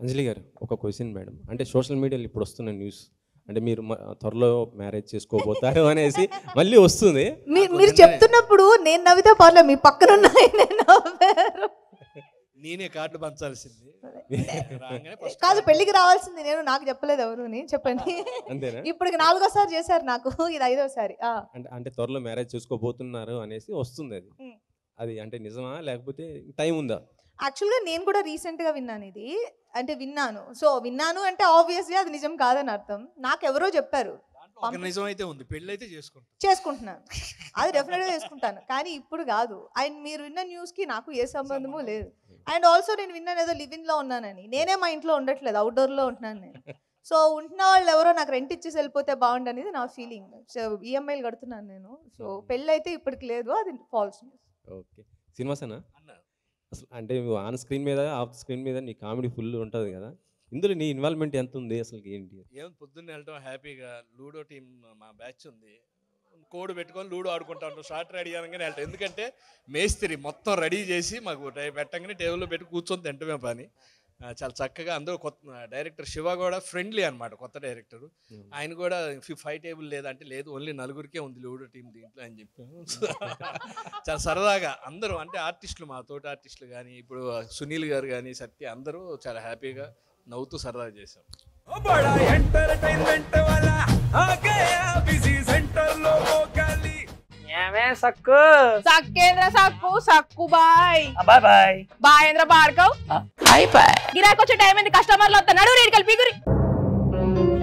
అంజలి గారు ఒక question madam, అంటే సోషల్ మీడియాలో ఇప్పుడు వస్తున్న న్యూస్ అంటే మీరు త్వరలో మ్యారేజ్ చేసుకోబోతారు అనేసి మళ్ళీ వస్తుంది. మీరు చెప్తున్నప్పుడు నేను నవ్వితే పర్లేదు, మీ పక్కన ఉన్న నవ్వారు. నేనే కార్డు పంచాల్సింది కాదు, పెళ్లికి రావాల్సింది నేను, నాకు చెప్పలేదు ఎవరు. చెప్పండి. అంతేనా? ఇప్పటికి 4వ సారి చేశారు నాకు, ఇది 5వ సారి. అంటే త్వరలో మ్యారేజ్ చేసుకోబోతున్నారు అనేసి వస్తుంది. అది అంటే నిజమా లేకపోతే టైం ఉందా? యాక్చువల్గా నేను కూడా రీసెంట్గా విన్నాను ఇది, అంటే విన్నాను. సో విన్నాను అంటే ఆబ్వియస్లీ అది నిజం కాదని అర్థం. నాకు ఎవరో చెప్పారు. నిజం అయితే ఉంది, పెళ్ళి అయితే చేసుకుంటున్నాను, అది డెఫినెట్గా చేసుకుంటాను, కానీ ఇప్పుడు కాదు. అండ్ మీరు విన్న న్యూస్కి నాకు ఏ సంబంధము లేదు. అండ్ ఆల్సో నేను విన్నాను ఏదో లివింగ్లో ఉన్నానని. నేనే మా ఇంట్లో ఉండట్లేదు, అవుట్డోర్లో ఉంటున్నాను నేను. సో ఉంటున్న వాళ్ళు ఎవరో నాకు రెంట్ ఇచ్చేసి వెళ్ళిపోతే బాగుండు అనేది నా ఫీలింగ్. సో ఈఎంఐలు కడుతున్నాను నేను. సో పెళ్ళి అయితే ఇప్పటికి లేదు, అది ఫాల్స్ న్యూస్. ఓకే, సినిమాసేనా అసలు? అంటే నువ్వు ఆన్ స్క్రీన్ మీద ఆఫ్ స్క్రీన్ మీద నీ కామెడీ ఫుల్ ఉంటుంది కదా, ఇందులో నీ ఇన్వాల్వ్మెంట్ ఎంత ఉంది అసలు? ఏంటి పొద్దున్న వెళ్ళటం హ్యాపీగా. లూడో టీం మా బ్యాచ్ ఉంది, కోడ్ పెట్టుకొని లూడో ఆడుకుంటా ఉంటాం. షార్ట్ రెడీ అనగానే వెళ్తాం, ఎందుకంటే మేస్త్రి మొత్తం రెడీ చేసి మాకు పెట్టగానే టేబుల్లో పెట్టి కూర్చొని తింటమే పని. చాలా చక్కగా. అందరూ కొత్త డైరెక్టర్ శివ కూడా ఫ్రెండ్లీ అనమాట, కొత్త డైరెక్టర్. ఆయన కూడా 5 టేబుల్ లేదంటే లేదు, ఓన్లీ 4గురికే ఉంది లూడో టీం దీంట్లో అని చెప్పాము. చాలా సరదాగా అందరూ, అంటే ఆర్టిస్టులు, మా తోటి ఆర్టిస్టులు కానీ, ఇప్పుడు సునీల్ గారు కానీ, సత్య, అందరూ చాలా హ్యాపీగా నవ్వుతూ సరదాగా చేశాం. సక్కు సక్కేంద్ర సక్కు సక్కు బాయ్ బాయ్ బాయ్ బాయేంద్ర భార్గవ్ బాయ్ బాయ్. గిరాకి వచ్చే టైం ఏంది, కస్టమర్లు వస్తున్నాడు, రేటు కలిపి గురి.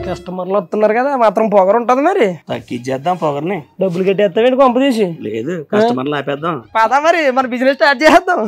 కస్టమర్లు వస్తున్నారు కదా, మాత్రం పొగరు ఉంటది. మరి తగ్గించేద్దాం పొగర్ని. డబ్బులు కట్టేస్తావేంటి కొంప తీసి? లేదు, కస్టమర్లు ఆపేద్దాం. పదా మరి మన బిజినెస్ స్టార్ట్ చేద్దాం.